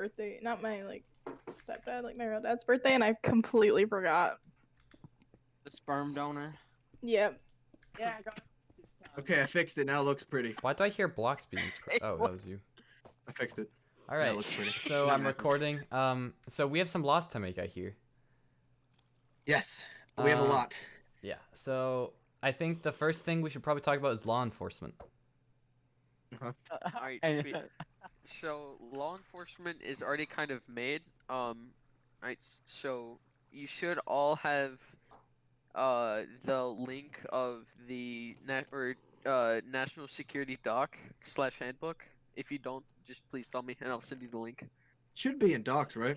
birthday, not my like stepdad, like my real dad's birthday, and I completely forgot. The sperm donor. Yep. Yeah, I got it this time. Okay, I fixed it. Now it looks pretty. Why do I hear blocks being? Oh, that was you. I fixed it. All Now it right. looks pretty. So Not I'm happy. recording. So we have some laws to make, I hear. Yes, we have a lot. Yeah. So I think the first thing we should probably talk about is law enforcement. Alright, sweet. So law enforcement is already kind of made. Alright, so you should all have the link of the national security doc/handbook. If you don't, just please tell me and I'll send you the link. Should be in docs, right?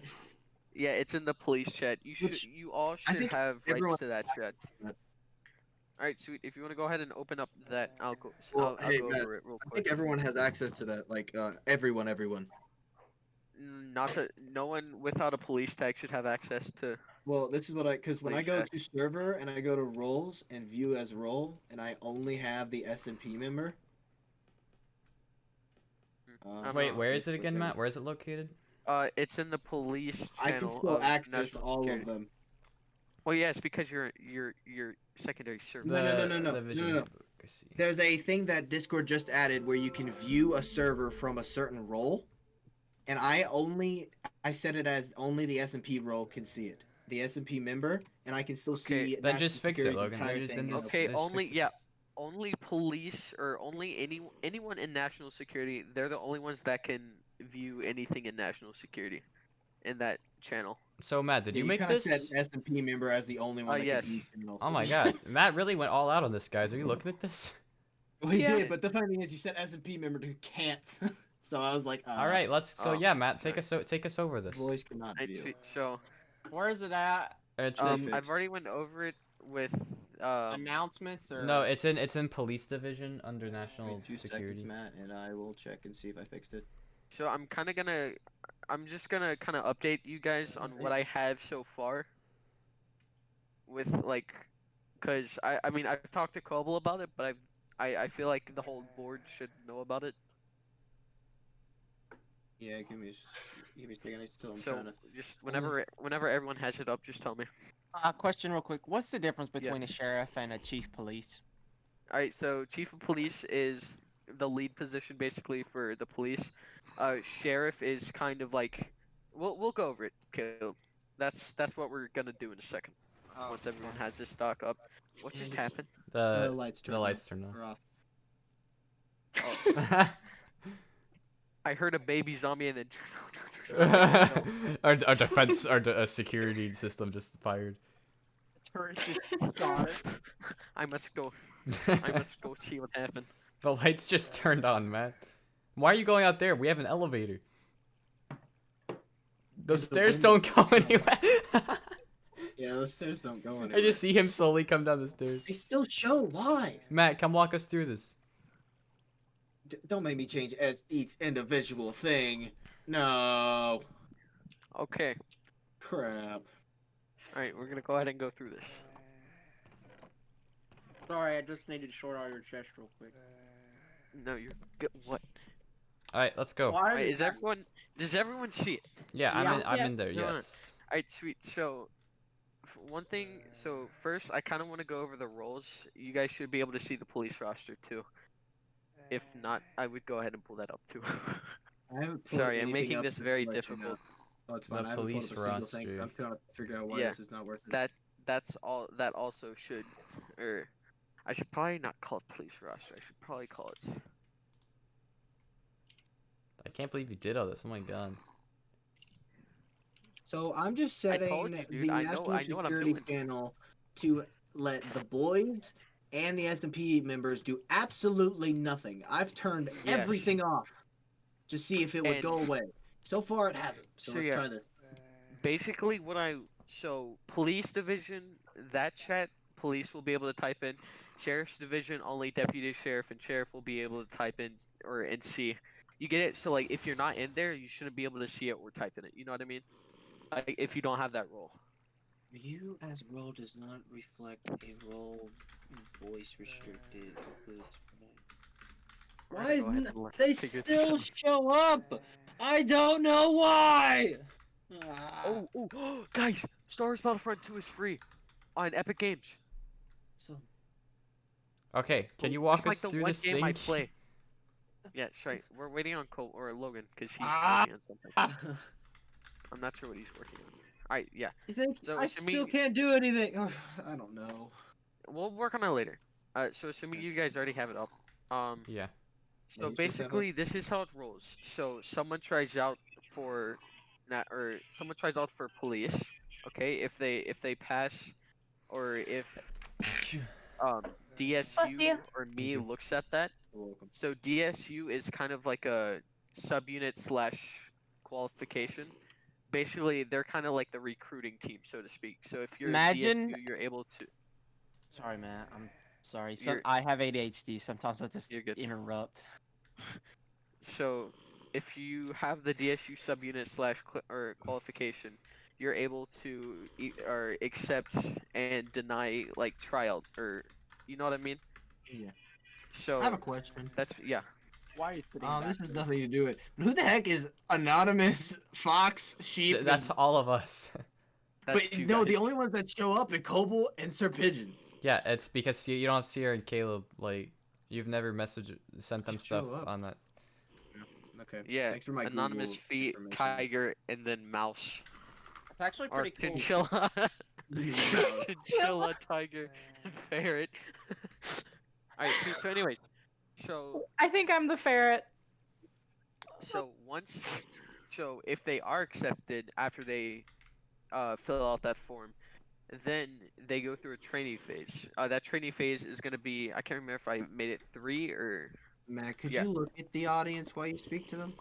Yeah, it's in the police chat. You all should think have everyone- rights to that chat. Alright, sweet. If you want to go ahead and open up that, I'll go. Well, I'll hey, go Matt, over it real I quick. think everyone has access to that. Like, everyone. Not that no one without a police tag should have access to. Well, this is what because when I Please go check. to server and I go to roles and view as role, and I only have the SMP member. Wait, where is it again, Matt? Where is it located? It's in the police I channel. can still of access National all Security. of them. Well, yeah, it's because you're secondary server. No. The vision No. advocacy. There's a thing that Discord just added where you can view a server from a certain role, and I set it as only the SMP role can see it. The SMP member, and I can still see. Then just fix it, Security's Logan. entire Then thing just- is- Okay, just only fix it. only police or only anyone in national security. They're the only ones that can view anything in national security, in that channel. So Matt, did Yeah, you make kinda this? said SMP member as the only one that yes. can view channels. Oh my god, Matt really went all out on this, guys. Are you looking at this? Well, he Yeah. did, but the funny thing is, you said SMP member who can't. So I was like, All right, let's. So Oh, yeah, Matt, sorry. take us over this. voice cannot Alright, view. sweet. So Where is it at? It's Um, in, I've fixed. already went over it with Announcements or no, it's in police division under national Wait 2 security. seconds, Matt, and I will check and see if I fixed it. So I'm just gonna kind of update you guys on what I have so far. With like, cause I mean I've talked to Koble about it, but I feel like the whole board should know about it. Yeah, give me a second. I'm So trying to. just whenever everyone has it up, just tell me. question real quick. What's the difference between a sheriff and a chief police? All right, so chief of police is the lead position basically for the police. Sheriff is kind of like, we'll go over it, Caleb. That's what we're gonna do in a second. Once everyone has this stock up. What just happened? The The lights turn the lights turn or off. off. I heard a baby zombie and then. our defense, our security system just fired. Turret just got it. I must go. I must go see what happened. The lights just turned on, Matt. Why are you going out there? We have an elevator. Those It's the stairs window. don't go anywhere. Yeah, those stairs don't go anywhere. I just see him slowly come down the stairs. They still show. Why? Matt, come walk us through this. Don't make me change each individual thing. No. Okay. Crap. Alright, we're gonna go ahead and go through this. Sorry, I just needed to short out your chest real quick. No, you're good. What? All right, let's go. Why are Alright, you does everyone see it? Yeah, Yeah. I'm in Yes. there. No, no. Yes. Alright, sweet. So, one thing. So first, I kind of want to go over the roles. You guys should be able to see the police roster too. If not, I would go ahead and pull that up too. I haven't pulled Sorry, I'm anything making up this just very to let you know. difficult. Oh, it's fine. The I haven't pulled police up a single thing, 'cause roster. I'm trying to figure out why Yeah, this is not worth it. That's all. That also should, or I should probably not call it police roster. I should probably call it. I can't believe you did all this. Oh my god. So I'm just I setting told you, dude. the I know National what I'm Security doing. Channel to let the boys and the SMP members do absolutely nothing. I've turned Yes. everything off to see if it would And- go away. So far, it hasn't. So, So let's yeah. try this. Basically, police division, that chat, police will be able to type in. Sheriff's division, only deputy sheriff and sheriff will be able to type in and see. You get it? So like, if you're not in there, you shouldn't be able to see it or type in it. You know what I mean? Like, if you don't have that role. View as role does not reflect a role voice restricted. We're Why gonna is go ahead n- and they figure this still out. show up? I don't know why. Oh, guys, Star Wars Battlefront 2 is free on Epic Games. So Okay, can you It's walk like us the through one this game thing? I play. Yeah, sorry. We're waiting on Cole or Logan because he's Ah. working on something. I'm not sure what he's working on. Alright, yeah. you think So, I assuming- still can't do anything? I don't know. We'll work on it later. So assuming you guys already have it up. Yeah. So you should set up- basically this is how it rolls. So someone tries out for someone tries out for police, okay? If they pass or if DSU you. or me you. looks at that. You're welcome. So DSU is kind of like a subunit / qualification. Basically, they're kind of like the recruiting team, so to speak. So if you're Imagine- DSU, you're able to. Sorry, man. I'm sorry. You're- I have ADHD. Sometimes I just You're good. interrupt. So if you have the DSU subunit / or qualification, you're able to or accept and deny like tryout or you know what I mean. Yeah. So I have a question. that's yeah. Why are you sitting This has nothing to do with it. Who the heck is anonymous Fox Sheep? That's all of us. That's But you no, guys. the only ones that show up are Kobo and Sir Pigeon. Yeah, it's because you don't have Sierra and Caleb. Like, you've never sent them Should show stuff up. on that. Okay. Yeah, Thanks for my anonymous Google feet, information. tiger, and then mouse It's actually or pretty cool. chinchilla. Yeah. Chinchilla, tiger, and ferret. Alright, so anyways, so I think I'm the ferret. so if they are accepted after they fill out that form, then they go through a training phase. That training phase is gonna be I can't remember if I made it 3 or Matt, could Yeah. you look at the audience while you speak to them?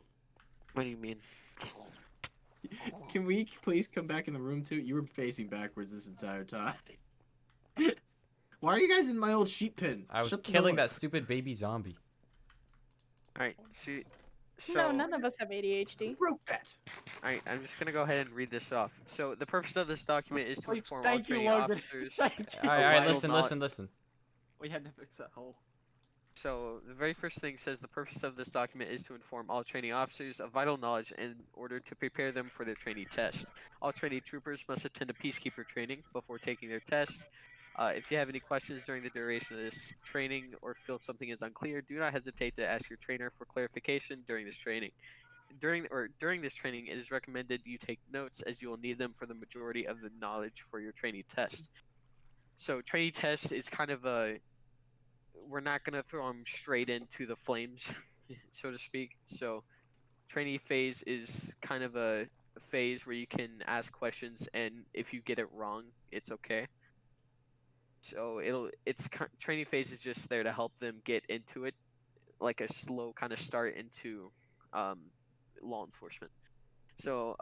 what do you mean? Can we please come back in the room too? You were facing backwards this entire time. Why are you guys in my old sheep pen? I was Shut the killing door. that stupid baby zombie. Alright, so No, none of us have ADHD. Broke that. Alright, I'm just gonna go ahead and read this off. So the purpose of this document is to Please, inform all thank you, training Logan. officers. Thank you. All right, vital listen, knowledge- listen. We had to fix that hole. So the very first thing says the purpose of this document is to inform all training officers of vital knowledge in order to prepare them for their trainee test. All trainee troopers must attend a peacekeeper training before taking their test. If you have any questions during the duration of this training or feel something is unclear, do not hesitate to ask your trainer for clarification during this training. During this training, it is recommended you take notes as you will need them for the majority of the knowledge for your trainee test. So trainee test is kind of a we're not gonna throw them straight into the flames, so to speak. So, trainee phase is kind of a phase where you can ask questions, and if you get it wrong, it's okay. So trainee phase is just there to help them get into it, like a slow kind of start into law enforcement. So,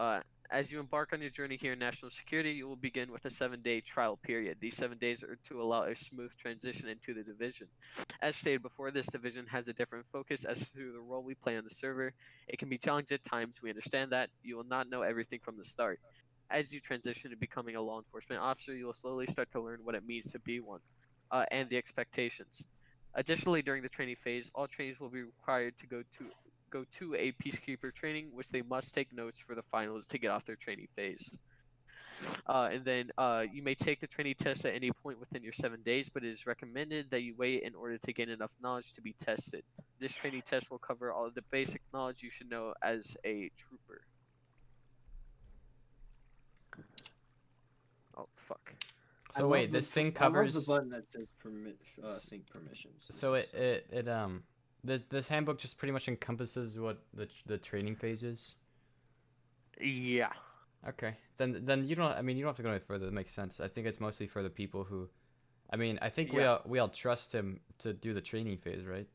as you embark on your journey here in national security, you will begin with a 7-day trial period. These 7 days are to allow a smooth transition into the division. As stated before, this division has a different focus as to the role we play on the server. It can be challenging at times, we understand that. You will not know everything from the start. As you transition to becoming a law enforcement officer, you will slowly start to learn what it means to be one, and the expectations. Additionally, during the training phase, all trainees will be required to go to a peacekeeper training, which they must take notes for the finals to get off their training phase. And then you may take the training test at any point within your 7 days, but it is recommended that you wait in order to gain enough knowledge to be tested. This training test will cover all of the basic knowledge you should know as a trooper. Oh, fuck. I So love wait, the- this thing I love covers. the button that says sync permissions. So this handbook just pretty much encompasses what the training phase is. Yeah. Okay, then you don't. I mean, you don't have to go any further. That makes sense. I think it's mostly for the people who. I mean, I think Yeah. we all trust him to do the training phase, right?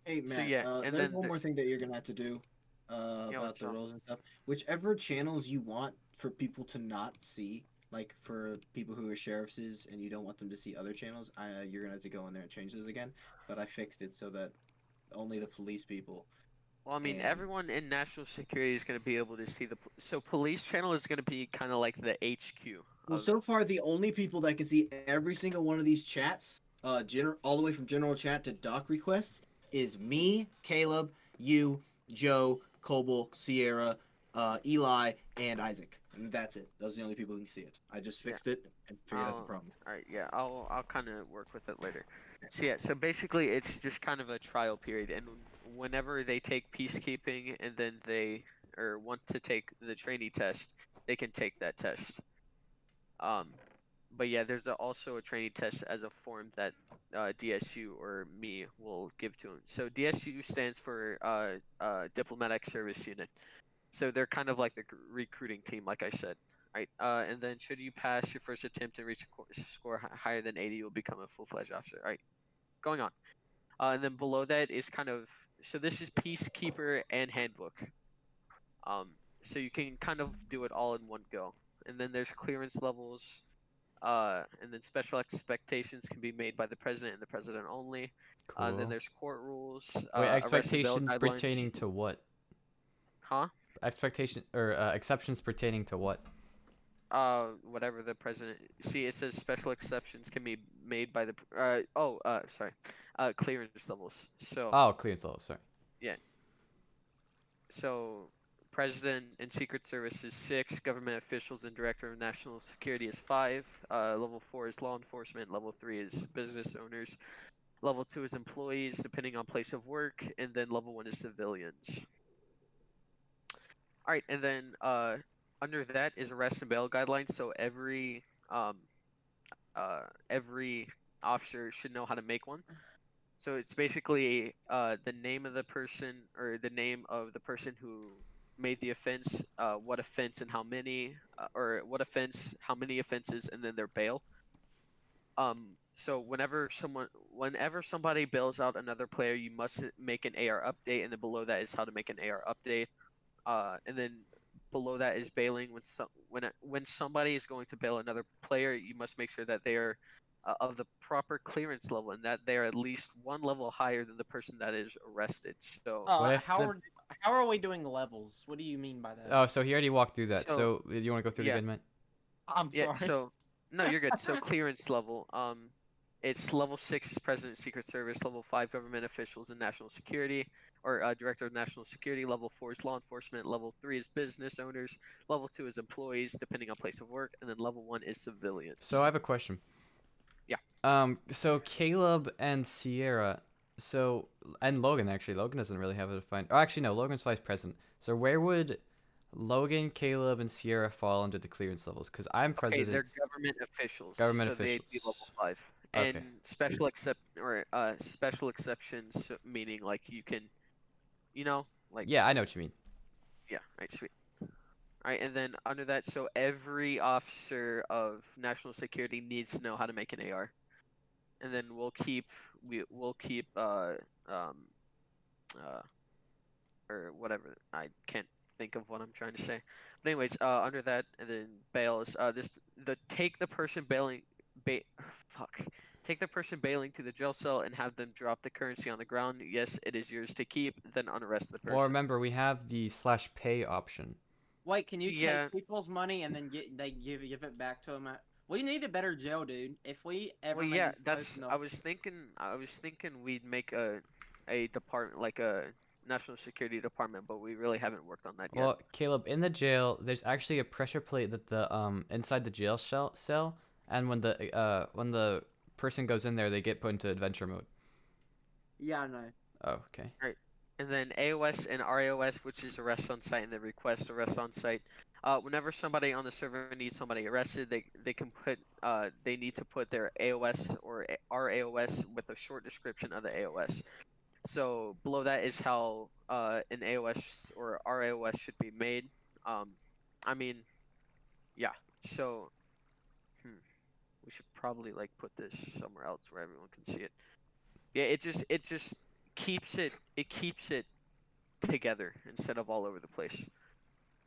Hey So, Matt, yeah, and there's then one the- more thing that you're gonna have to do about what's the up? roles and stuff. Whichever channels you want for people to not see, like for people who are sheriffs and you don't want them to see other channels, you're gonna have to go in there and change those again. But I fixed it so that only the police people. Well, I mean, And- everyone in national security is going to be able to see so police channel is going to be kind of like the HQ. Well, of- so far the only people that can see every single one of these chats, all the way from general chat to doc requests, is me, Caleb, you, Joe, Coble, Sierra, Eli, and Isaac. And that's it. Those are the only people who can see it. I just fixed it and figured out the problem. All right, yeah, I'll kind of work with it later. So yeah, so basically it's just kind of a trial period, and whenever they take peacekeeping and then they want to take the trainee test, they can take that test. But yeah, there's also a trainee test as a form that DSU or me will give to them. So DSU stands for Diplomatic Service Unit. So they're kind of like the recruiting team, like I said. Right, and then should you pass your first attempt and reach a score higher than 80, you'll become a full-fledged officer. All right, going on. And then below that is kind of, so this is Peacekeeper and Handbook. So you can kind of do it all in one go. And then there's clearance levels, and then special expectations can be made by the president and the president only. Cool. Then there's court rules. Wait, arrest and bail expectations guidelines. pertaining to what? Huh? Expectation or exceptions pertaining to what? Whatever the president. See, it says special exceptions can be made by the. Sorry. Clearance levels. So. Oh, clearance level. Sorry. So, President and Secret Service is 6. Government officials and Director of National Security is 5. Level 4 is law enforcement. Level 3 is business owners. Level 2 is employees, depending on place of work, and then level 1 is civilians. All right, and then under that is arrest and bail guidelines. So every officer should know how to make one. So it's basically the name of the person or the name of the person who made the offense, what offense and how many, or what offense, how many offenses, and then their bail. So whenever somebody bails out another player, you must make an AR update, and then below that is how to make an AR update. And then below that is bailing. When somebody is going to bail another player, you must make sure that they are of the proper clearance level and that they are at least one level higher than the person that is arrested. So What if how are we doing levels? What do you mean by that? Oh, so he already walked through that. So- So, do you want to go through it yeah. again, man? I'm yeah, sorry. so no, you're good. So clearance level, it's level 6 is President, Secret Service. Level 5 government officials and national security, or Director of National Security. Level 4 is law enforcement. Level 3 is business owners. Level 2 is employees, depending on place of work, and then level 1 is civilians. So I have a question. Yeah. So Caleb and Sierra, and Logan actually. Logan doesn't really have a defined. Oh, actually no. Logan's vice president. So where would Logan, Caleb, and Sierra fall under the clearance levels? Because I'm Okay, president. they're government officials. Government so they'd be level officials. 5. Okay. And special exceptions, meaning like you can, like Yeah, I know what you mean. yeah, right, sweet. All right, and then under that, so every officer of national security needs to know how to make an AR, and then we'll keep or whatever. I can't think of what I'm trying to say. But anyways, under that, and then bails. Take the person bailing to the jail cell and have them drop the currency on the ground. Yes, it is yours to keep. Then unarrest the person. Or remember, we have the /pay option. Wait, can you Yeah. take people's money and then give it back to them? We need a better jail, dude. If we ever Well, make yeah, it that's. close I was thinking we'd make a department like a national security department, but we really haven't worked on that yet. Well, Caleb, in the jail, there's actually a pressure plate that the inside the jail cell, and when the person goes in there, they get put into adventure mode. Yeah, I know. Oh, okay. And then AOS and RAOS, which is arrest on site, and the request arrest on site. Whenever somebody on the server needs somebody arrested, they need to put their AOS or RAOS with a short description of the AOS. So below that is how an AOS or RAOS should be made. Yeah. So we should probably like put this somewhere else where everyone can see it. Yeah, it just keeps it together instead of all over the place.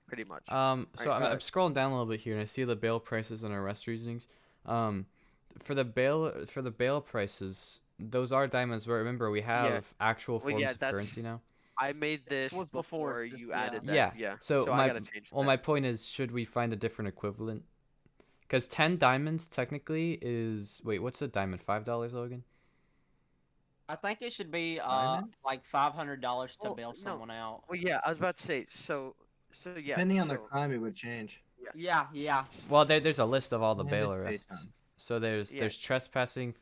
Pretty much. So Alright, I'm scrolling down a little bit here, and I see the bail prices and arrest reasonings. For the bail prices, those are diamonds. But remember, we have actual Well, forms yeah, of that's- currency now. I made this was before before, you yeah. added that. Yeah. Yeah. So I my gotta change that. my point is, should we find a different equivalent? Because 10 diamonds technically is what's a diamond? $5, Logan? I think it should be Fireman? like $500 to Well, bail no. someone out. Well, yeah, I was about to say. So yeah. Depending on the so, crime, it would change. Yeah, yeah. Well, there's a list of all the And bail it's arrests. daytime. So there's Yeah. there's trespassing.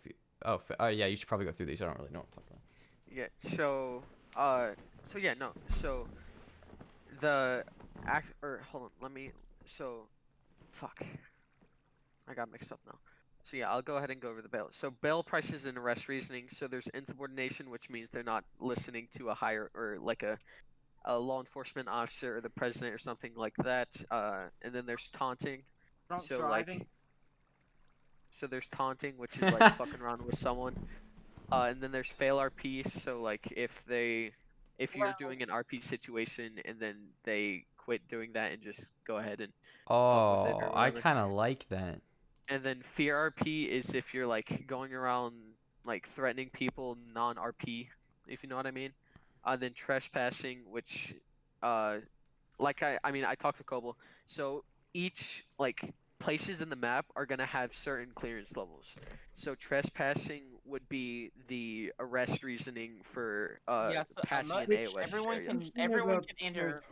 Yeah, you should probably go through these. I don't really know what I'm talking about. Yeah. So yeah, no. So the hold on, let me. So, fuck. I got mixed up now. So yeah, I'll go ahead and go over the bail. So bail prices and arrest reasoning. So there's insubordination, which means they're not listening to a higher or like a law enforcement officer or the president or something like that. And then there's taunting. Drunk So driving. so there's taunting, which is like fucking around with someone. And then there's fail RP. So like if you're Well- doing an RP situation and then they quit doing that and just go ahead and Oh, with it or I whatever. kind of like that. And then fear RP is if you're like going around like threatening people non RP, if you know what I mean. Then trespassing, which like I mean I talked to Kobo. So each like places in the map are gonna have certain clearance levels. So trespassing would be the arrest reasoning for Yeah, so, passing an which AOS everyone area. can Thinking everyone about can enter.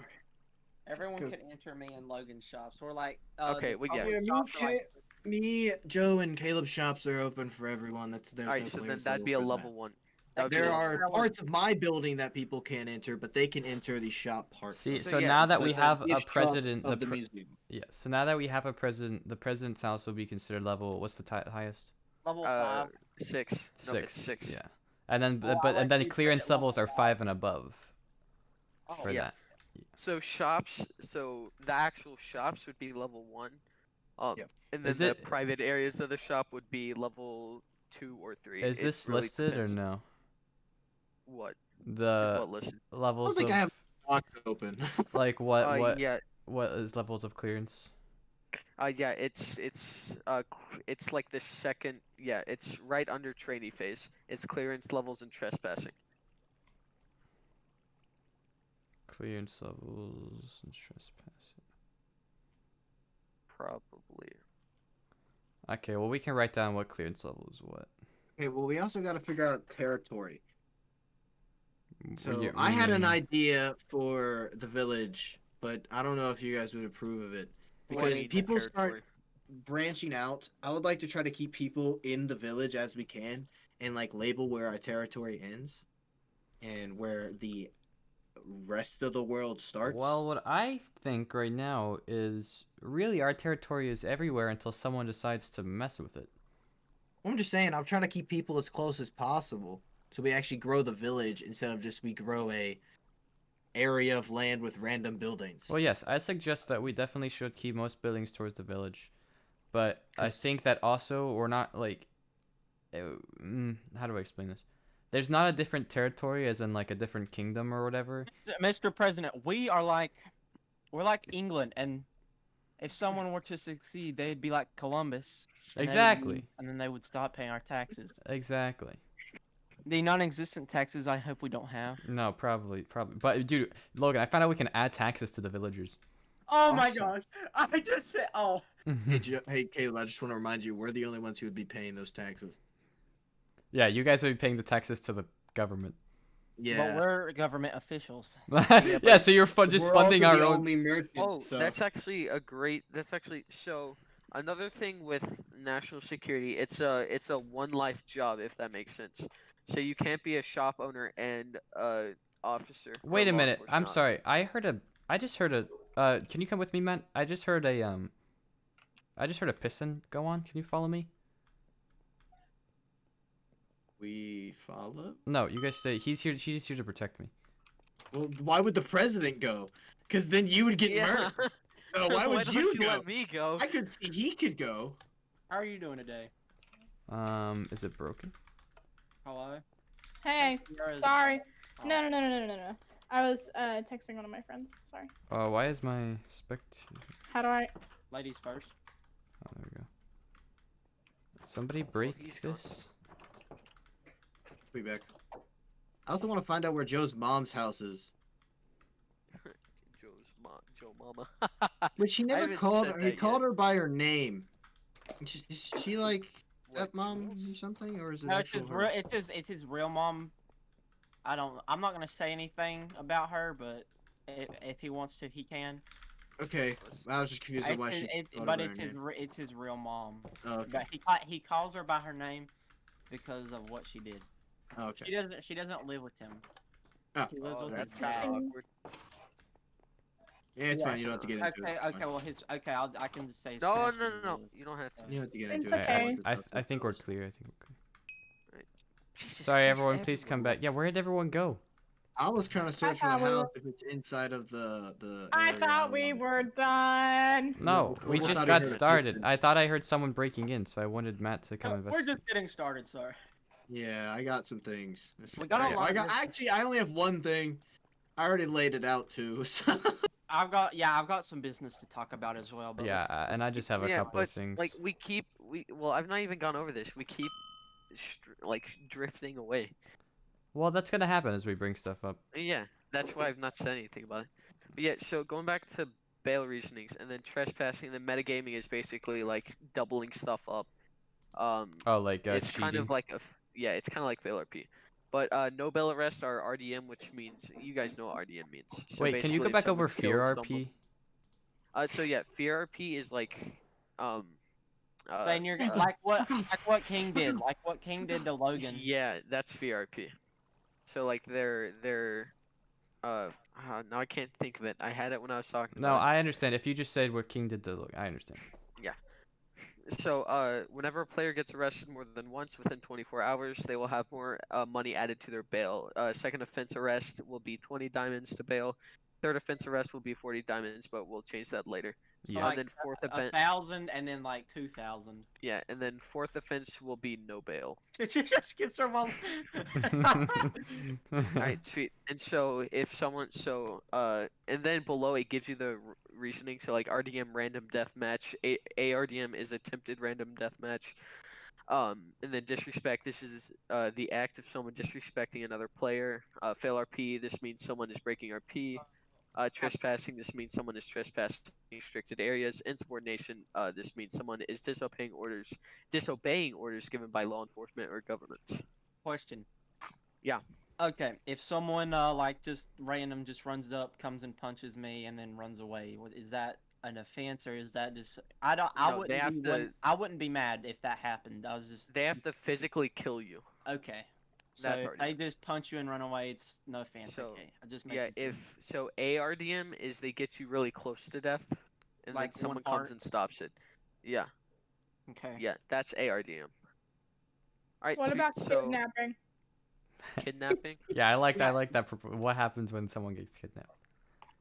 Everyone Go. can enter me in Logan's shops. We're like Okay, the well, yeah. public Yeah, me, shops are like- me, Joe, and Caleb's shops are open for everyone. There's Alright, no so then clearance that'd be a for that. level 1. That would be There level are level parts of my building that people can't enter, but they can enter the shop part. See, So so yeah, now that It's we like the have a gift shop president, of the museum. yeah. So now that we have a president, the president's house will be considered level. What's the highest? level 5. 6. No, it's 6. Yeah. And then, Oh, I but like and then you said clearance it level levels are 5 and above Oh, for yeah. that. So shops, so the actual shops would be level 1. Yep. And then Is the it- private areas of the shop would be level 2 or 3. Is It this really listed depends. or no? What? Is The what listed? I levels don't think of I have box open. like what Yeah. what is levels of clearance? Yeah. It's like the second. Yeah. It's right under trainee phase. It's clearance levels and trespassing. Clearance levels and trespassing. Probably. Okay, well we can write down what clearance level is what. Okay, well, we also got to figure out territory. What So you- what I do you had an mean? idea for the village, but I don't know if you guys would approve of it. What do you Because mean people territory? start branching out. I would like to try to keep people in the village as we can and like label where our territory ends and where the rest of the world starts. Well, what I think right now is really our territory is everywhere until someone decides to mess with it. I'm just saying, I'm trying to keep people as close as possible so we actually grow the village instead of just we grow a area of land with random buildings. Well, yes, I suggest that we definitely should keep most buildings towards the village, but I 'Cause- think that also we're not like, how do I explain this? There's not a different territory as in like a different kingdom or whatever. Mr. President, we're like England, and if someone were to succeed, they'd be like Columbus. and they would Exactly. leave, and then they would stop paying our taxes. Exactly. The non-existent taxes, I hope we don't have. No, probably. But dude, Logan, I found out we can add taxes to the villagers. Oh my Awesome. gosh! I just said, oh. Hey, Caleb, I just want to remind you, we're the only ones who would be paying those taxes. Yeah, you guys will be paying the taxes to the government. Yeah. But we're government officials. Yeah, but so you're just We're funding also our the own. only merchants, Oh, so. that's actually a great. That's actually so. Another thing with national security, it's a one life job if that makes sense. So you can't be a shop owner and officer. or Wait a law minute. I'm enforcement sorry. I just heard a. Can you come with me, Matt? I just heard a piston go on. Can you follow me? We follow? No, you guys stay. He's here. She's just here to protect me. Well, why would the president go? Because then you would get Yeah. murdered. No, why would don't you go? let me go? I could see he could go. How are you doing today? Is it broken? Hello? Hey, Sierra's- sorry. Oh. No. I was texting one of my friends. Sorry. Why is my spect? How do I? Ladies first. Oh, there we go. Somebody break he's gone. this. Be back. I also want to find out where Joe's mom's house is. Joe Mama. Which he never haven't called said her. He that called yet. her by her name. Is she like what, stepmom rules? or something, or is it No, it's actual his her? real. It's his real mom. I'm not gonna say anything about her, but if he wants to, he can. Okay, I was just confused on why she called But her by her name. it's his real mom. Oh, okay. But he calls her by her name because of what she did. Oh, okay. She doesn't live with him. Oh, She lives Oh, with that's his kind of dad. awkward. yeah, it's Yeah. fine. You don't have to get into it. It's Okay, fine. well I can just say his No, parents no, where no, he no. lives. You don't have to. You don't have to get It's into it. okay. Unless it's I up to think we're us. clear. I think we're clear. Jesus Sorry, Christ, everyone. Please come back. Yeah, where did everyone go? I was trying to search for the thought we were- house if it's inside of the. I area. thought we were done. No, we we just just thought he got heard a started. distance. I thought I heard someone breaking in, so I wanted Matt to come We're investigate. just getting started, sir. Yeah, I got some things. We got a I lot of got this- actually. I only have one thing. I already laid it out too. So. I've got some business to talk about as well. But Yeah, let's- and I just have a Yeah, couple of but things. like well, I've not even gone over this. We keep drifting away. Well, that's gonna happen as we bring stuff up. Yeah, that's why I've not said anything about it. But yeah, so going back to bail reasonings and then trespassing, then metagaming is basically like doubling stuff up. Oh, like It's cheating. kind of like it's kind of like bail RP. But no bail arrest are RDM, which means you guys know what RDM means. So Wait, can you go basically, if back over someone fear kills someone- RP? So yeah, fear RP is like Then you're like what King did, like what King did to Logan. Yeah, that's VRP. So like they're now I can't think of it. I had it when I was talking No, about I understand. If you just said what King did to look, I understand. it. So whenever a player gets arrested more than once within 24 hours, they will have more money added to their bail. Second offense arrest will be 20 diamonds to bail. Third offense arrest will be 40 diamonds, but we'll change that later. So Yeah. like And then fourth a offense, 1,000 and then like 2,000. yeah, and then fourth offense will be no bail. Did you just get some? Alright, sweet. And so if someone and then below it gives you the reasoning. So like RDM random death match, ARDM is attempted random death match. And then disrespect. This is the act of someone disrespecting another player. Fail RP. This means someone is breaking RP. Trespassing. This means someone is trespassing restricted areas. Insubordination. This means someone is disobeying orders given by law enforcement or government. Question. Yeah. Okay, if someone like just random just runs up, comes and punches me, and then runs away, is that an offense or is that just? I No, they have to- I wouldn't be mad if that happened. I was just. They have to physically kill you. Okay. So That's if already- they just punch you and run away, it's no offense. So, okay. I just Yeah, ARDM is they get you really close to death, and Like then someone one heart? comes and stops it. Yeah, Okay. yeah, that's ARDM. All right, What sweet. about So kidnapping? kidnapping? Yeah, I like Yeah. that. What happens when someone gets kidnapped?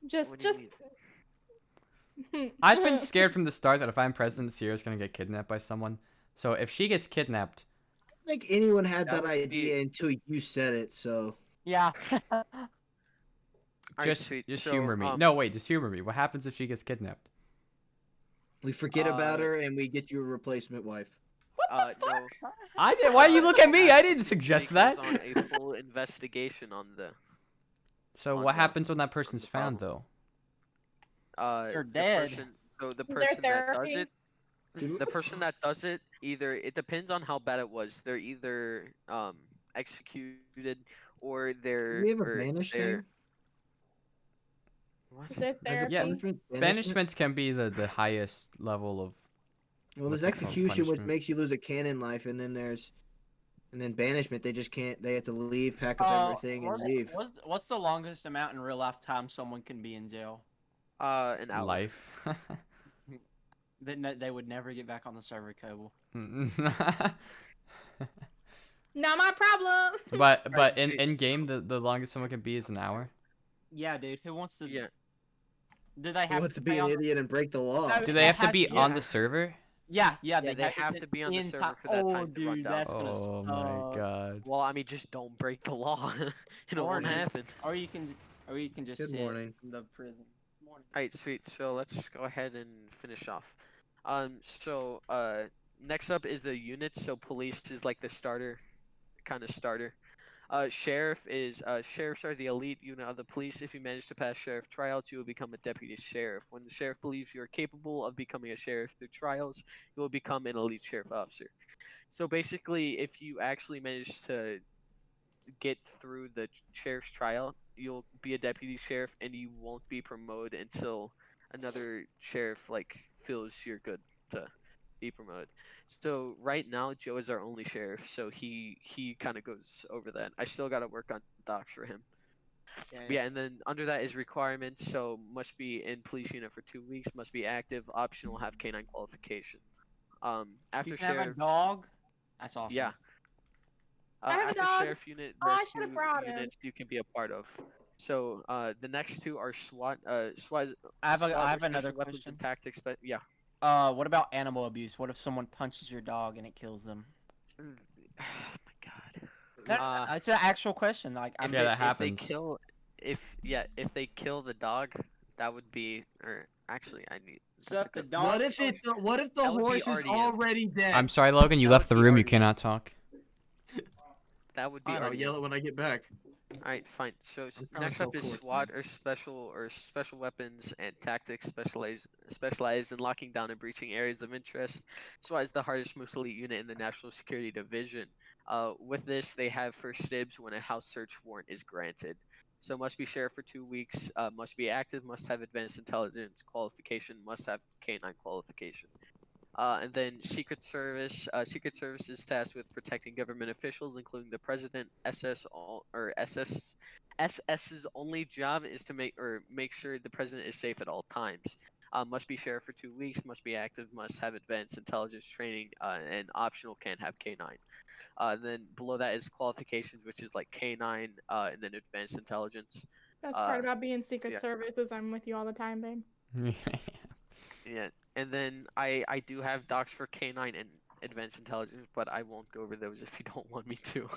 Just, What do you just. mean? I've been scared from the start that if I'm president, Sierra's gonna get kidnapped by someone. So if she gets kidnapped, I think anyone had That that would be- idea until you said it. So Yeah. All right, just sweet. just So, humor me. No, wait, just humor me. What happens if she gets kidnapped? we forget about Uh, her and we get you a replacement wife. no. I did. Why you look at me? I didn't suggest Then that. it goes on a full investigation on the. So on what the- happens when that person's the found problem. though? You're The dead. the there person that does therapy? it. The person that does it, it depends on how bad it was. They're either executed or Do they're we have a or banish they're thing? what? Is there Has there therapy? Yeah. punishment? Banishments can be the highest level of. Well, What's there's it called? execution, which Punishment. makes you lose a canon life, and then banishment. They just can't. They have to leave, pack up everything, and leave. What's the longest amount in real life time someone can be in jail? An hour. Life. They would never get back on the server, Koble. Not my problem. but sweet. in game the longest someone can be is an hour. Yeah, dude. Who wants to? Yeah. Do they Who have wants to to be stay an on the- idiot and break the law? No, Do They they have to have- be on yeah. the server? Yeah, they have to be on the server for that oh, time to run dude, down. that's gonna Oh suck. my god. Well, I mean, just don't break the law. It Or won't just- happen. Or you can just Good sit morning. in the prison. Morning. Alright, sweet. So let's go ahead and finish off. Next up is the units. So police is like the starter, kind of starter. Sheriffs are the elite unit of the police. If you manage to pass sheriff trials, you will become a deputy sheriff. When the sheriff believes you are capable of becoming a sheriff through trials, you will become an elite sheriff officer. So basically, if you actually manage to get through the sheriff's trial, you'll be a deputy sheriff, and you won't be promoted until another sheriff like feels you're good to be promoted. So right now, Joe is our only sheriff, so he kind of goes over that. I still got to work on docs for him. Yeah, and then under that is requirements. So must be in police unit for 2 weeks, must be active, optional, have canine qualification. After You can have a sheriff's, dog. That's awesome. yeah. I have a After dog. sheriff unit, Oh, there I are should've two brought him. units you can be a part of. So the next two are SWAT. SWAT. I have SWAT or another special weapons question. and tactics, but yeah. What about animal abuse? What if someone punches your dog and it kills them? Oh my god. No, it's an actual question. Like, If Yeah, they, that if happens. they kill, if they kill the dog, that would be, or actually, I need. So that's if a the good- dog. What if the That would be horse is RDM. already dead? I'm sorry, Logan. You That left would the be room. You RDM. cannot talk. That would be. I'll RDM. yell it when I get back. Alright, fine. So I'm trying to next sell up is courts, SWAT man. or special weapons and tactics specialized in locking down and breaching areas of interest. SWAT is the hardest, most elite unit in the National Security Division. With this, they have first dibs when a house search warrant is granted. So must be sheriff for 2 weeks, must be active, must have advanced intelligence qualification, must have canine qualification. And then Secret Service. Secret Service is tasked with protecting government officials, including the president. SS's only job is to make sure the president is safe at all times. Must be sheriff for 2 weeks. Must be active. Must have advanced intelligence training. And optional can't have canine. Then below that is qualifications, which is like canine, and then advanced intelligence. Best part about being so Secret yeah. Service is I'm with you all the time, babe. Yeah, and then I do have docs for canine and advanced intelligence, but I won't go over those if you don't want me to.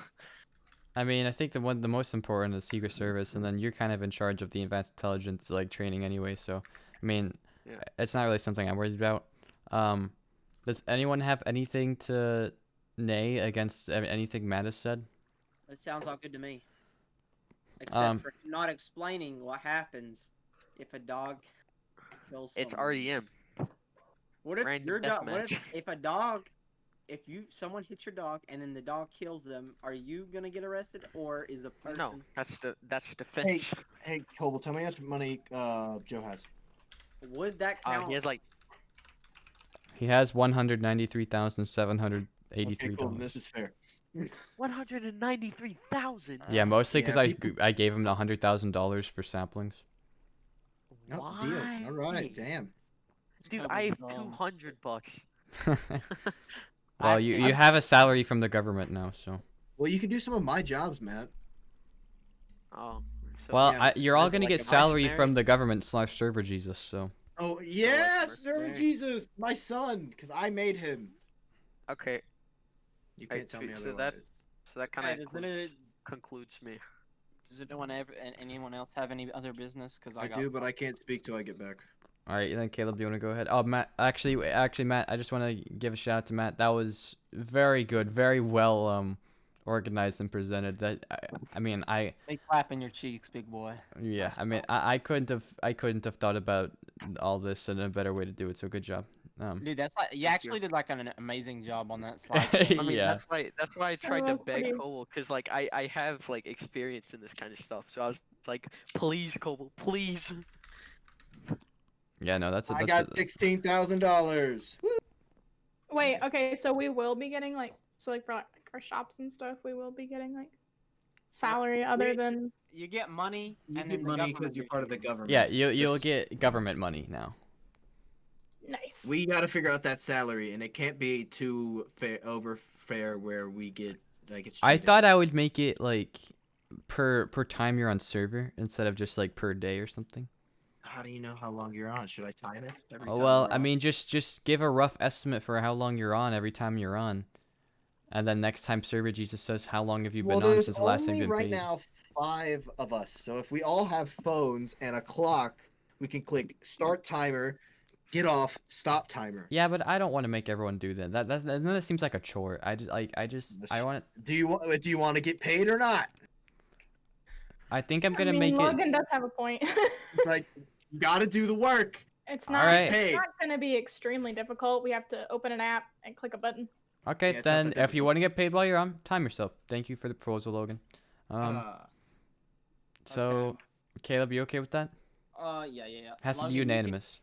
I mean, I think the most important is Secret Service, and then you're kind of in charge of the advanced intelligence like training anyway. So, I mean, Yeah. it's not really something I'm worried about. Does anyone have anything to nay against anything Matt has said? It sounds all good to me. Except for not explaining what happens if a dog kills someone. It's RDM. What if random your dog? What deathmatch. if someone hits your dog and then the dog kills them? Are you gonna get arrested, or is the person? No, that's defense. Hey, Cobble, tell me how much money Joe has. Would that count? He has like He has $193,783. Okay, cool. This is fair. 193,000. Yeah, mostly because Yeah, I gave him $100,000 for samplings. Oh, deal. All right, damn. Dude, I have $200. Well, you have a salary from the government now, so. Well, you can do some of my jobs, Matt. Oh. So Well, yeah, you're all like gonna a get salary mercenary? from the government / server Jesus, so. Oh yes, Server mercenary. Jesus, my son, because I made him. Okay, You Alright, can't tell me sweet, so otherwise. that kind Hey, of does concludes me. anyone else have any other business? Because I do, but I can't speak till I get back. All right, then Caleb, do you want to go ahead? Oh, Matt, actually, Matt, I just want to give a shout out to Matt. That was very good, very well organized and presented. That I mean, Big clap in your cheeks, big boy. yeah, I mean, I couldn't have thought about all this in a better way to do it. So good job. Dude, that's like you actually did like an amazing job on that slide. I mean, Yeah. that's why I tried to was beg pretty- Cole, because like I have like experience in this kind of stuff. So I was like, please, Cole, please. Yeah, no, I got $16,000. Wait, okay, so we will be getting like for like our shops and stuff, we will be getting like salary other we- than You get money, You and get then the money government because you're gives part of you the government. Yeah, you'll This- get government money now. nice. We got to figure out that salary, and it can't be too fair where we get like it's. I cheating. thought I would make it like per time you're on server instead of just like per day or something. How do you know how long you're on? Should I time it? Every Oh time well, you're I on? mean, just give a rough estimate for how long you're on every time you're on, and then next time Server Jesus says, "How long have you been well, on there's since the last time only you've been right paid?" now 5 of us. So if we all have phones and a clock, we can click start timer, get off, stop timer. Yeah, but I don't want to make everyone do that. That seems like a chore. I want. Do you want to get paid or not? I think I'm I gonna mean, make it. Logan does have a point. It's like you got to do the work. it's All not right. Hey. it's not gonna be extremely difficult. We have to open an app and click a button. Okay, Yeah, it's not then that if you difficult. want to get paid while you're on, time yourself. Thank you for the proposal, Logan. Ah, So Caleb, you okay with that? Yeah. Has to be Logan, you can- unanimous.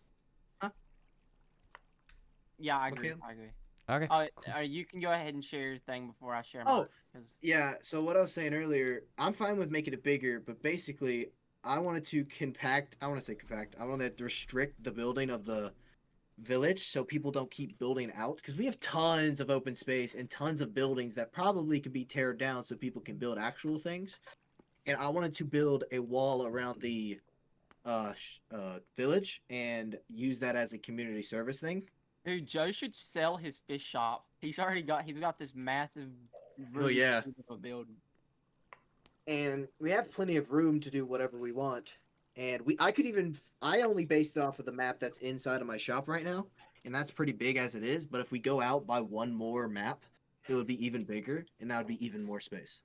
Yeah, I agree. Okay. I agree. Okay. Oh, you can go ahead and share your thing before I share Oh, mine. 'cause- yeah. So what I was saying earlier, I'm fine with making it bigger, but basically, I wanted to compact. I want to say compact. I wanted to restrict the building of the village so people don't keep building out because we have tons of open space and tons of buildings that probably could be teared down so people can build actual things. And I wanted to build a wall around the village and use that as a community service thing. Dude, Joe should sell his fish shop. He's got this massive Oh, yeah. big of a building. And we have plenty of room to do whatever we want. And I only based it off of the map that's inside of my shop right now, and that's pretty big as it is. But if we go out by one more map, it would be even bigger, and that would be even more space.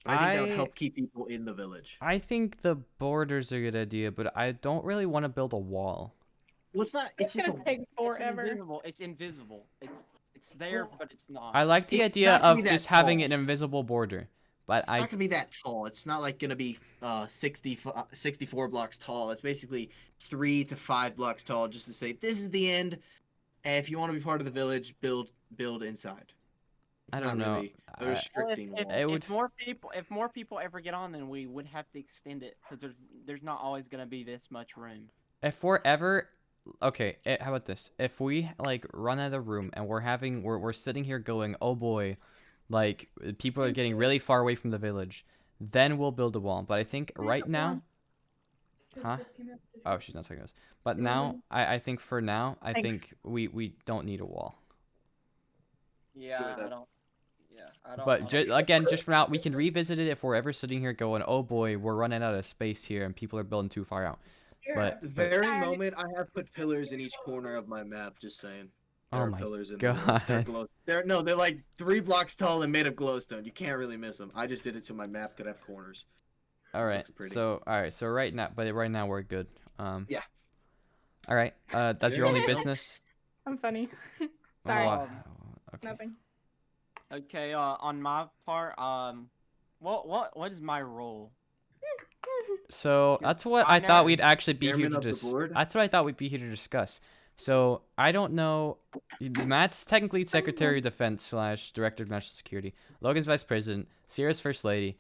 But I think that would help keep people in the village. I think the borders are a good idea, but I don't really want to build a wall. Well, it's not. It's just gonna take It's forever. invisible. It's invisible. It's there, Well, but it's not. I like the It's idea not gonna of be that just having tall. an invisible border, but It's not gonna be that tall. It's not like gonna be 64 blocks tall. It's basically 3 to 5 blocks tall, just to say this is the end. And if you want to be part of the village, build inside. It's I don't not know. really a I- restricting Well, wall. It would if more people ever get on, then we would have to extend it because there's not always gonna be this much room. If we're ever okay, how about this? If we like run out of room and we're sitting here going, oh boy, like people are getting really far away from the village, then we'll build a wall. But I think right now, huh? Oh, she's not talking to us. But now, I think for now, I Thanks. think we don't need a wall. Yeah, that. I don't. Yeah, I don't. But again, just for now, we can revisit it if we're ever sitting here going, oh boy, we're running out of space here and people are building too far out. But At the very moment, I have put pillars in each corner of my map. Just saying. There Oh are my pillars in there. They're God. they're like 3 blocks tall and made of glowstone. You can't really miss them. I just did it so my map could have corners. All right. Looks pretty. So right now we're good. Yeah. All right. That's your only Yeah. business. I'm funny. Oh, Sorry, wow. Okay. nothing. Okay. On my part, what is my role? So that's what I I thought know. we'd actually be here Chairman to of the discuss. board? That's what I thought we'd be here to discuss. So I don't know. Matt's technically Secretary of Defense / Director of National Security. Logan's Vice President. Sierra's First Lady.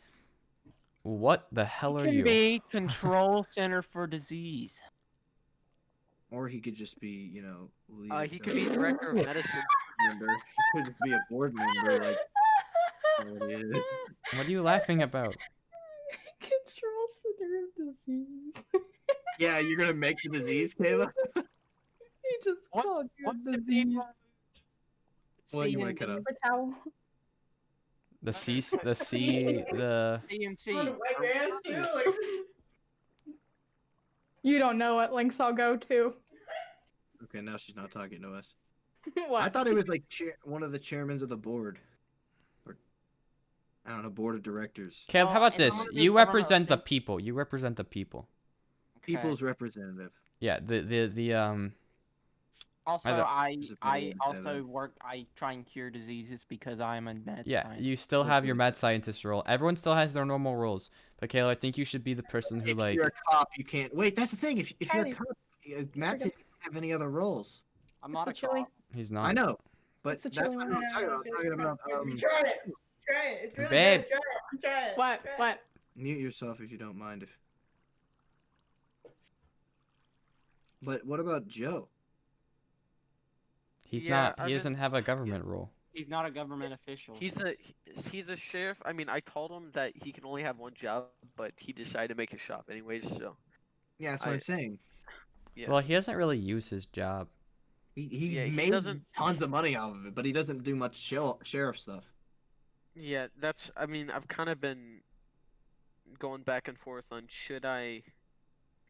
What the hell are Can you? be Control Center for Disease. Or he could just be, He could be director of medicine. member. He could just be a board member, like what he is. What are you laughing about? Control center of disease. Yeah, you're gonna make the disease, Kayla. He just called you What's a the disease. people? Well, you might cut out. Paper towel. The C. CNC. You don't know what links I'll go to. Okay, now she's not talking to us. What? I thought it was like one of the chairmans of the board, or I don't know, board of directors, Kev, how Well, about if this? I'm gonna be You government represent the official- people. You represent the people. Okay. people's representative. Yeah. The Also, don't- I There's a better way to say also that. work. I try and cure diseases because I am a mad Yeah, scientist. you still have your Okay. mad scientist role. Everyone still has their normal roles. But Kayla, I think you should be the person who If like. you're a cop, you can't. Wait, that's the thing. If you're a Hey, cop, Matt said you don't have any other roles. I'm It's not the a chili. cop. He's not. I know, but It's the that's chili what I one. was talking about. I'm talking about. Try it. Try it. It's really Babe. good. Try it. Try it. What? Try it. What? Mute yourself if you don't mind. But what about Joe? He's Yeah, not. I've He been- doesn't have a government role. He's not a government official. He's a sheriff. I mean, I told him that he can only have one job, but he decided to make a shop anyways. So Yeah, that's what I- I'm saying. yeah. Well, he doesn't really use his job. He Yeah, he made doesn't- tons of money off of it, but he doesn't do much sheriff stuff. Yeah, that's. I mean, I've kind of been going back and forth on should I,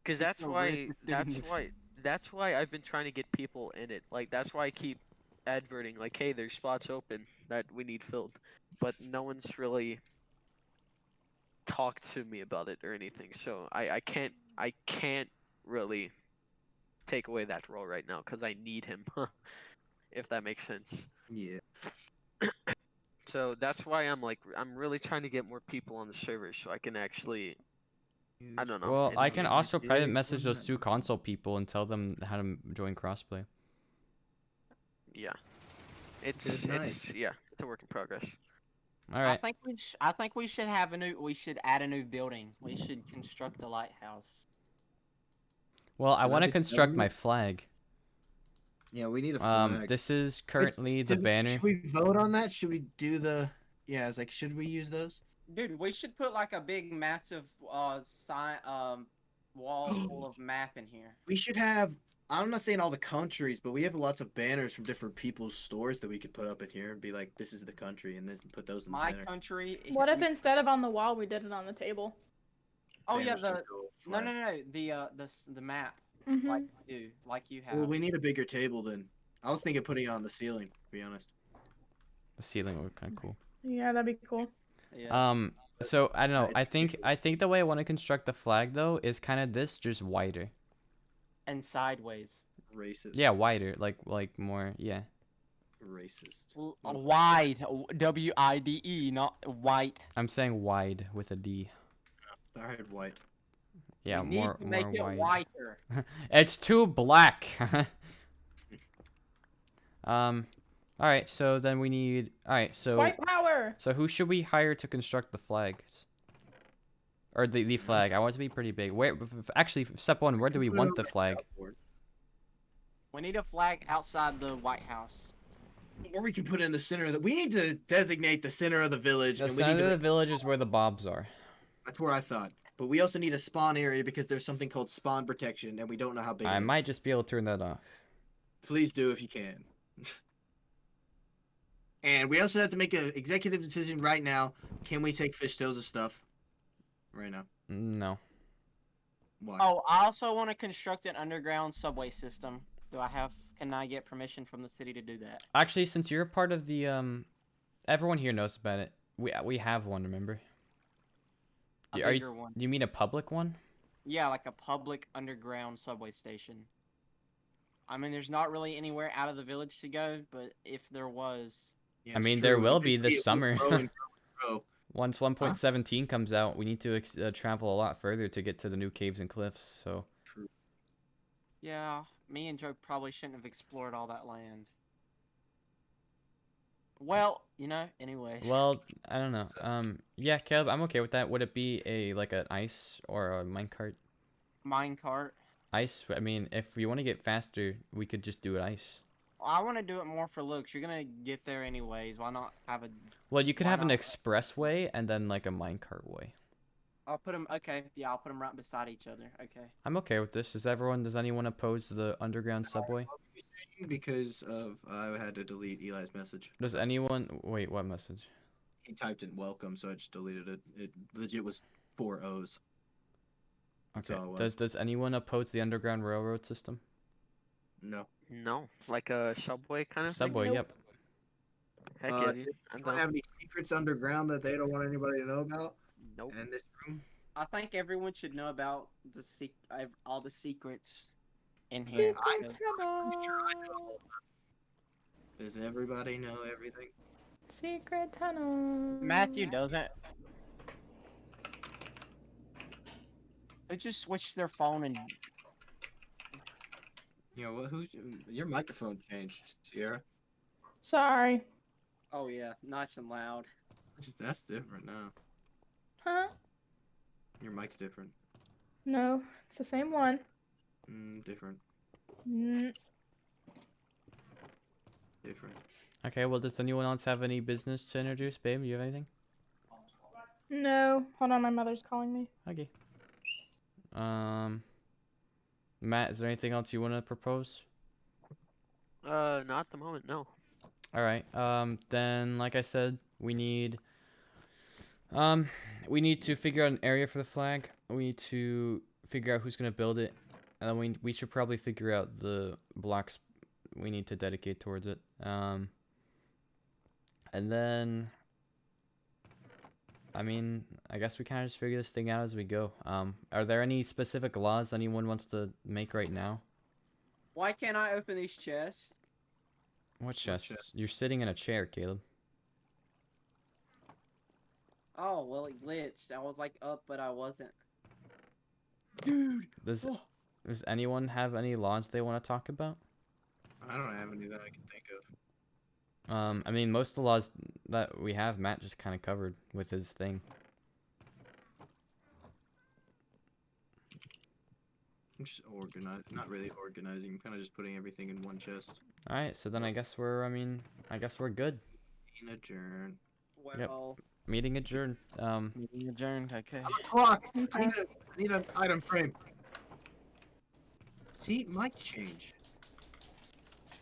because that's so why. racist doing That's this. why. That's why I've been trying to get people in it. Like that's why I keep adverting like, hey, there's spots open that we need filled, but no one's really talked to me about it or anything. So I can't really take away that role right now because I need him. If that makes sense. Yeah. So that's why I'm really trying to get more people on the server so I can actually. I don't know. Well, it's I can weird. also private message those 2 console people and tell them how to join crossplay. Yeah. It's Good night. it's a work in progress. All right. I think we should have a new. We should add a new building. We should construct the lighthouse. Well, I Should that want to be construct my government? flag. Yeah, we need a flag. This is currently the banner. Should we vote on that? Should we do the? Yeah, it's like, should we use those? Dude, we should put like a big, massive, sign, wall full of map in here. We should have. I'm not saying all the countries, but we have lots of banners from different people's stores that we could put up in here and be like, "This is the country," and put those in the My center. country. What if instead of on the wall, we did it on the table? Oh yeah, Banners to the go no, flag. no, no, the map, Mm-hmm. like you have. Well, we need a bigger table then. I was thinking putting it on the ceiling. To be honest. The ceiling would look kind of cool. Yeah, that'd be cool. Yeah. So I don't know. I think the way I want to construct the flag though is kind of this, just wider. And sideways. Racist. Yeah, wider, like more. Yeah. Racist. Wide. WIDE, not white. I'm saying wide with a D. I heard white. Yeah, we need more to make more it wide. whiter. It's too black. All right. So then we need. All right. So White power. so who should we hire to construct the flags? Or the flag? I want it to be pretty big. Where actually, step 1. Where do we want the flag? We need a flag outside the White House. Or we can put it in the center of the. We need to designate the center of the village. The and we need center to of the village is where the bobs are. That's where I thought. But we also need a spawn area because there's something called spawn protection, and we don't know how big. I it is. might just be able to turn that off. Please do if you can. And we also have to make an executive decision right now. Can we take Fishtails' stuff? Right now. No. Why? Oh, I also want to construct an underground subway system. Can I get permission from the city to do that? Actually, since you're a part of the everyone here knows about it. We have one, remember? A Are bigger one. Do you mean a public one? Yeah, like a public underground subway station. I mean, there's not really anywhere out of the village to go, but if there was, Yeah, I it's mean, there true. will be Eventually this it will summer. grow and grow. Once 1.17 comes out, we need to travel a lot further to get to the new caves and cliffs. So yeah, me and Joe probably shouldn't have explored all that land. Well, anyway. well, I don't know. Yeah, Caleb, I'm okay with that. Would it be like an ice or a minecart? Minecart. Ice. I mean, if we want to get faster, we could just do it ice. I want to do it more for looks. You're gonna get there anyways. Why not have a? Well, you could Why have an not? expressway and then like a minecart way. I'll put them. Okay, yeah, I'll put them right beside each other. Okay. I'm okay with this. Does anyone oppose the underground subway? Because of I had to delete Eli's message. Does anyone wait? What message? He typed in welcome, so I just deleted it. It legit was 4 O's. That's Okay. all it was. Does anyone oppose the underground railroad system? No. No, like a subway kind of Subway. Nope. Yep. thing. Heck Uh, yeah, dude. I'm Don't down. have any secrets underground that they don't want anybody to know about Nope. in this room. I think everyone should know about all the secrets in here. Secret so- tunnel. Does everybody know everything? Secret tunnel. Matthew doesn't. They just switched their phone and You know what? Your microphone changed, Sierra? Sorry. oh yeah, nice and loud. That's different now. Huh? Your mic's different. No, it's the same one. Different. Different. Okay. Well, does anyone else have any business to introduce, babe? You have anything? No. Hold on, my mother's calling me. Okay. Matt, is there anything else you want to propose? Not at the moment, no. All right. Then, like I said, we need to figure out an area for the flag. We need to figure out who's gonna build it, and then we should probably figure out the blocks we need to dedicate towards it. And then, I mean, I guess we kind of just figure this thing out as we go. Are there any specific laws anyone wants to make right now? Why can't I open these chests? What chests? chest? You're sitting in a chair, Caleb. Oh, well, it glitched. I was like up, but I wasn't. Dude. Does Oh, does anyone have any laws they want to talk about? I don't have any that I can think of. I mean, most of the laws that we have, Matt just kind of covered with his thing. I'm just not really organizing. I'm kind of just putting everything in one chest. All right, so then I guess we're good. In adjourn. Well, Meeting adjourned. meeting adjourned. Okay. Clock. I need an item frame. See, might change.